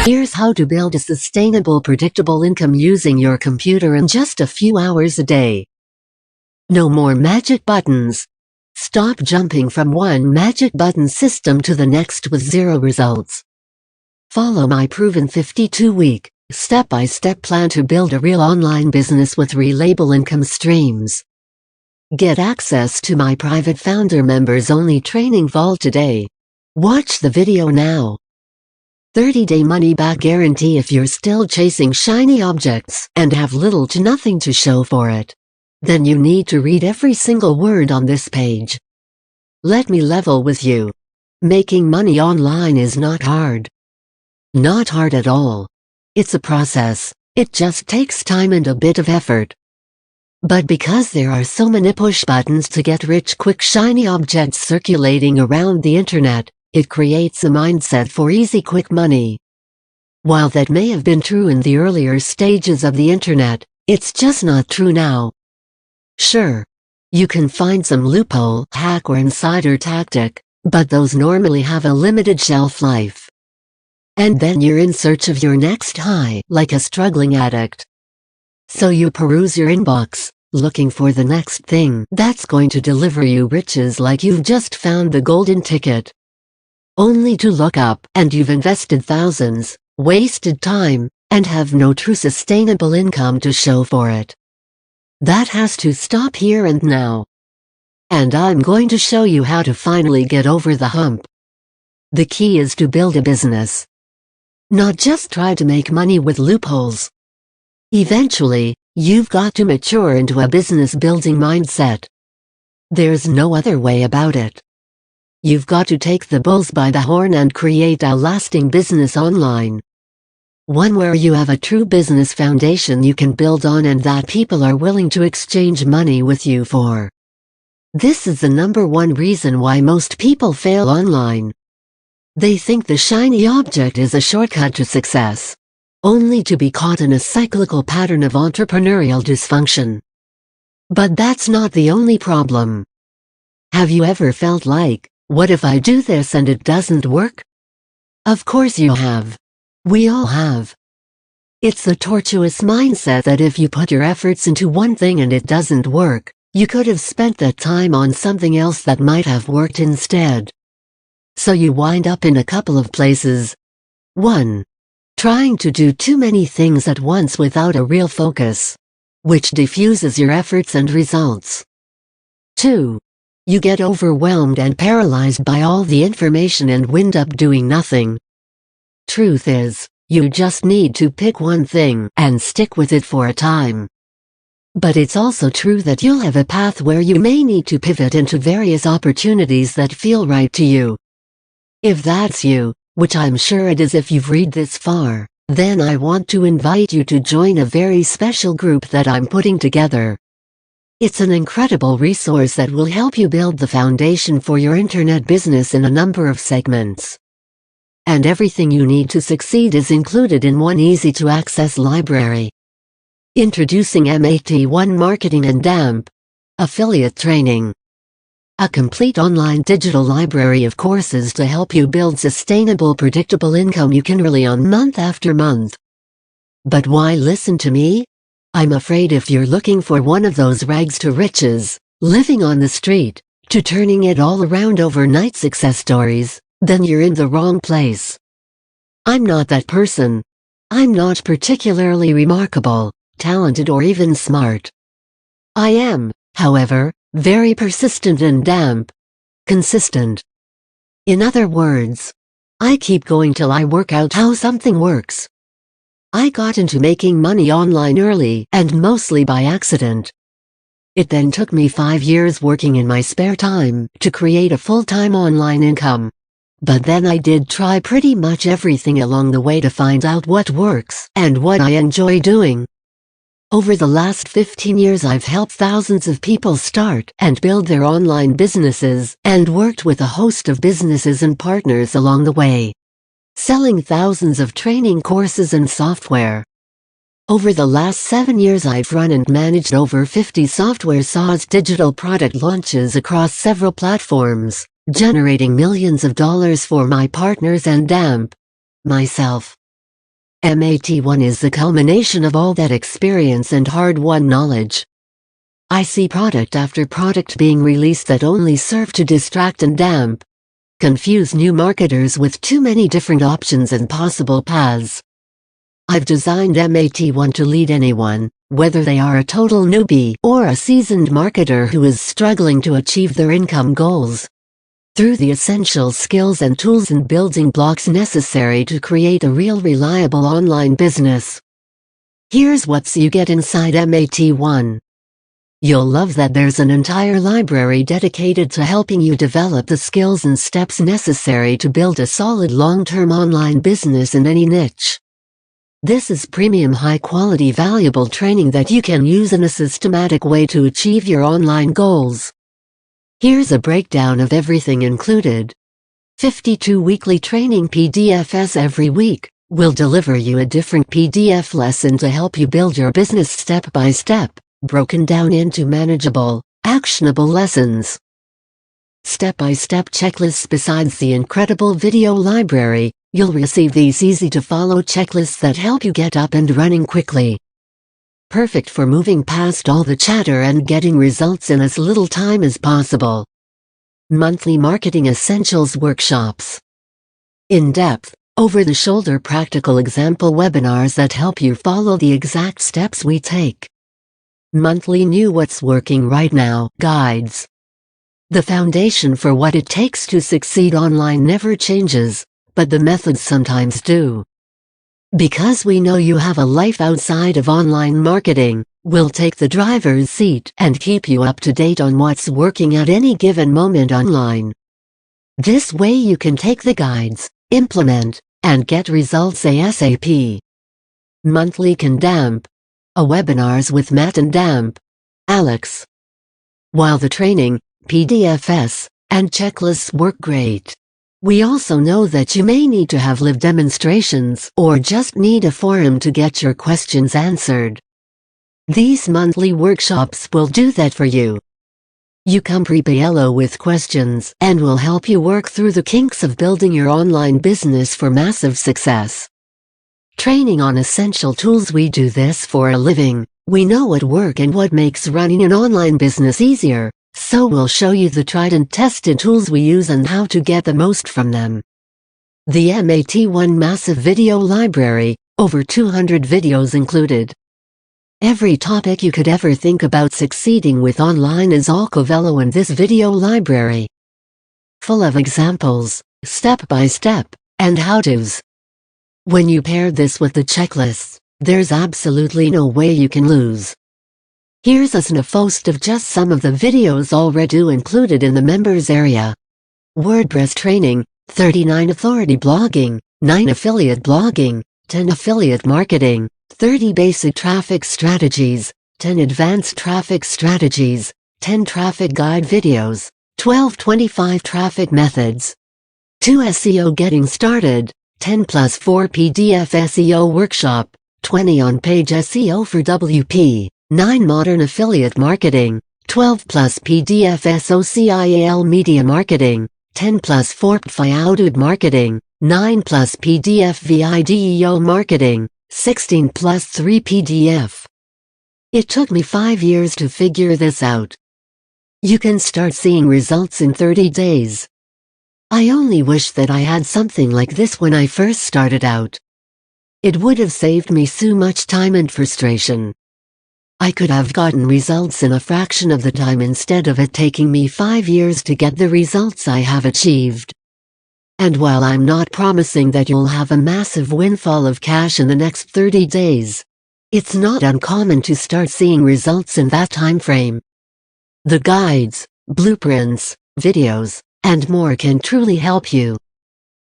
Here's how to build a sustainable, predictable income using your computer in just a few hours a day. No more magic buttons. Stop jumping from one magic button system to the next with zero results. Follow my proven 52-week, step-by-step plan to build a real online business with reliable income streams. Get access to my private founder members-only training vault today. Watch the video now. 30-day money-back guarantee if you're still chasing shiny objects and have little to nothing to show for it. Then you need to read every single word on this page. Let me level with you. Making money online is not hard. Not hard at all. It's a process. It just takes time and a bit of effort. But because there are so many push buttons to get rich quick shiny objects circulating around the internet, it creates a mindset for easy quick money. While that may have been true in the earlier stages of the internet, it's just not true now. Sure, you can find some loophole, hack or insider tactic, but those normally have a limited shelf life. And then you're in search of your next high, like a struggling addict. So you peruse your inbox, looking for the next thing that's going to deliver you riches like you've just found the golden ticket. Only to look up, and you've invested thousands, wasted time, and have no true sustainable income to show for it. That has to stop here and now. And I'm going to show you how to finally get over the hump. The key is to build a business. Not just try to make money with loopholes. Eventually, you've got to mature into a business-building mindset. There's no other way about it. You've got to take the bulls by the horn and create a lasting business online. One where you have a true business foundation you can build on and that people are willing to exchange money with you for. This is the #1 reason why most people fail online. They think the shiny object is a shortcut to success, only to be caught in a cyclical pattern of entrepreneurial dysfunction. But that's not the only problem. Have you ever felt like, what if I do this and it doesn't work? Of course you have. We all have. It's the tortuous mindset that if you put your efforts into one thing and it doesn't work, you could have spent that time on something else that might have worked instead. So you wind up in a couple of places. 1. Trying to do too many things at once without a real focus, which diffuses your efforts and results. 2. You get overwhelmed and paralyzed by all the information and wind up doing nothing. Truth is, you just need to pick one thing and stick with it for a time. But it's also true that you'll have a path where you may need to pivot into various opportunities that feel right to you. If that's you, which I'm sure it is if you've read this far, then I want to invite you to join a very special group that I'm putting together. It's an incredible resource that will help you build the foundation for your internet business in a number of segments. And everything you need to succeed is included in one easy-to-access library. Introducing mat1 Marketing and DAMP Affiliate Training. A complete online digital library of courses to help you build sustainable, predictable income you can rely on month after month. But why listen to me? I'm afraid if you're looking for one of those rags to riches, living on the street, to turning it all around overnight success stories, then you're in the wrong place. I'm not that person. I'm not particularly remarkable, talented or even smart. I am, however, very persistent and consistent. In other words, I keep going till I work out how something works. I got into making money online early and mostly by accident. It then took me 5 years working in my spare time to create a full-time online income. But then I did try pretty much everything along the way to find out what works and what I enjoy doing. Over the last 15 years I've helped thousands of people start and build their online businesses and worked with a host of businesses and partners along the way, selling thousands of training courses and software. Over the last 7 years I've run and managed over 50 software SaaS digital product launches across several platforms, generating millions of dollars for my partners and myself. mat1 is the culmination of all that experience and hard-won knowledge. I see product after product being released that only serve to distract and confuse new marketers with too many different options and possible paths. I've designed mat1 to lead anyone, whether they are a total newbie or a seasoned marketer who is struggling to achieve their income goals, through the essential skills and tools and building blocks necessary to create a real reliable online business. Here's what you get inside mat1. You'll love that there's an entire library dedicated to helping you develop the skills and steps necessary to build a solid long-term online business in any niche. This is premium high-quality valuable training that you can use in a systematic way to achieve your online goals. Here's a breakdown of everything included. 52 weekly training PDFs every week will deliver you a different PDF lesson to help you build your business step by step, broken down into manageable, actionable lessons. Step-by-step checklists. Besides the incredible video library, you'll receive these easy-to-follow checklists that help you get up and running quickly. Perfect for moving past all the chatter and getting results in as little time as possible. Monthly Marketing Essentials Workshops. In-depth, over-the-shoulder practical example webinars that help you follow the exact steps we take. Monthly New What's Working Right Now guides. The foundation for what it takes to succeed online never changes, but the methods sometimes do. Because we know you have a life outside of online marketing, we'll take the driver's seat and keep you up to date on what's working at any given moment online. This way you can take the guides, implement, and get results ASAP. Monthly Condamp. Webinars with Matt and Alex. While the training, PDFs, and checklists work great, we also know that you may need to have live demonstrations or just need a forum to get your questions answered. These monthly workshops will do that for you. You come prepared with questions and will help you work through the kinks of building your online business for massive success. Training on essential tools. We do this for a living. We know what works and what makes running an online business easier, so we'll show you the tried and tested tools we use and how to get the most from them. The mat1 massive video library, over 200 videos included. Every topic you could ever think about succeeding with online is all covered in this video library. Full of examples, step by step, and how-tos. When you pair this with the checklists, there's absolutely no way you can lose. Here's a sniff of just some of the videos already included in the members area. WordPress training, 39 authority blogging, 9 affiliate blogging, 10 affiliate marketing, 30 basic traffic strategies, 10 advanced traffic strategies, 10 traffic guide videos, 12-25 traffic methods, 2 SEO getting started, 10 plus 4 PDF SEO workshop, 20 on-page SEO for WP, 9 modern affiliate marketing, 12 plus PDF SOCIAL media marketing, 10 plus 4 outward marketing, 9 plus PDF VIDEO marketing, 16 plus 3 PDF. It took me 5 years to figure this out. You can start seeing results in 30 days. I only wish that I had something like this when I first started out. It would have saved me so much time and frustration. I could have gotten results in a fraction of the time instead of it taking me 5 years to get the results I have achieved. And while I'm not promising that you'll have a massive windfall of cash in the next 30 days, it's not uncommon to start seeing results in that time frame. The guides, blueprints, videos, and more can truly help you.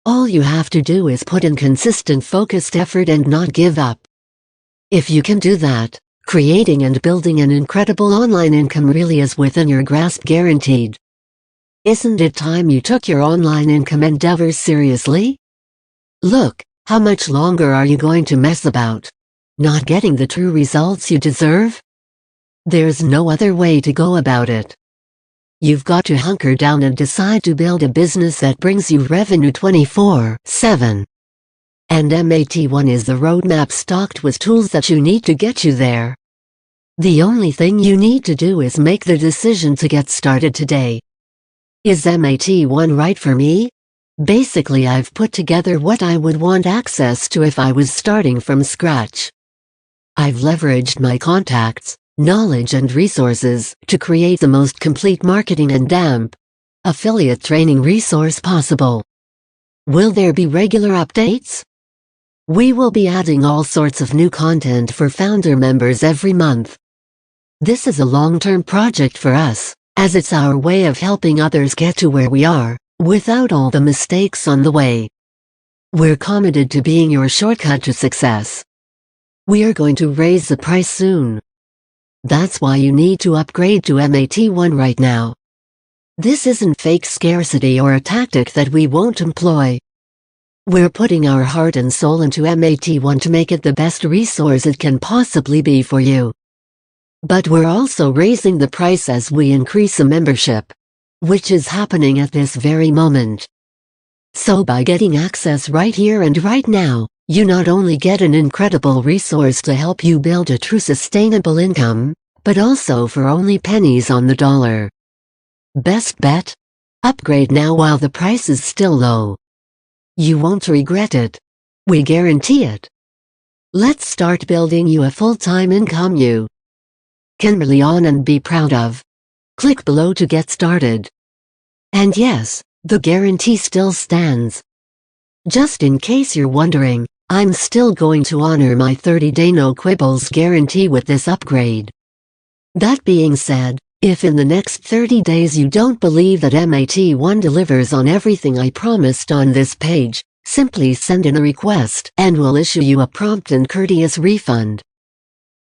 All you have to do is put in consistent focused effort and not give up. If you can do that, creating and building an incredible online income really is within your grasp, guaranteed. Isn't it time you took your online income endeavors seriously? Look, how much longer are you going to mess about, not getting the true results you deserve? There's no other way to go about it. You've got to hunker down and decide to build a business that brings you revenue 24/7. And mat1 is the roadmap stocked with tools that you need to get you there. The only thing you need to do is make the decision to get started today. Is mat1 right for me? Basically, I've put together what I would want access to if I was starting from scratch. I've leveraged my contacts, knowledge and resources to create the most complete marketing and affiliate training resource possible. Will there be regular updates? We will be adding all sorts of new content for founder members every month. This is a long-term project for us, as it's our way of helping others get to where we are, without all the mistakes on the way. We're committed to being your shortcut to success. We are going to raise the price soon. That's why you need to upgrade to mat1 right now. This isn't fake scarcity or a tactic that we won't employ. We're putting our heart and soul into mat1 to make it the best resource it can possibly be for you. But we're also raising the price as we increase the membership, which is happening at this very moment. So by getting access right here and right now, you not only get an incredible resource to help you build a true sustainable income, but also for only pennies on the dollar. Best bet? Upgrade now while the price is still low. You won't regret it. We guarantee it. Let's start building you a full-time income you can rely on and be proud of. Click below to get started. And yes, the guarantee still stands. Just in case you're wondering, I'm still going to honor my 30-day no quibbles guarantee with this upgrade. That being said, if in the next 30 days you don't believe that mat1 delivers on everything I promised on this page, simply send in a request and we'll issue you a prompt and courteous refund.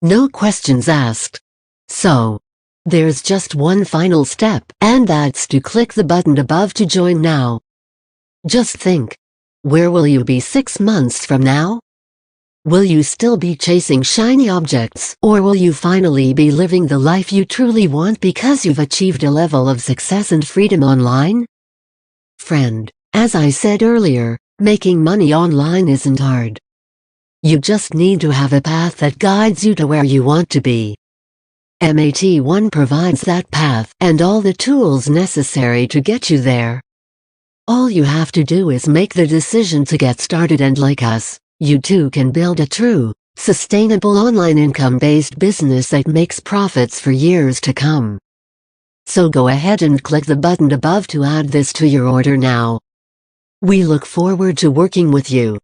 No questions asked. So, there's just one final step, and that's to click the button above to join now. Just think. Where will you be 6 months from now? Will you still be chasing shiny objects, or will you finally be living the life you truly want because you've achieved a level of success and freedom online? Friend, as I said earlier, making money online isn't hard. You just need to have a path that guides you to where you want to be. mat1 provides that path and all the tools necessary to get you there. All you have to do is make the decision to get started, and like us, you too can build a true, sustainable online income-based business that makes profits for years to come. So go ahead and click the button above to add this to your order now. We look forward to working with you.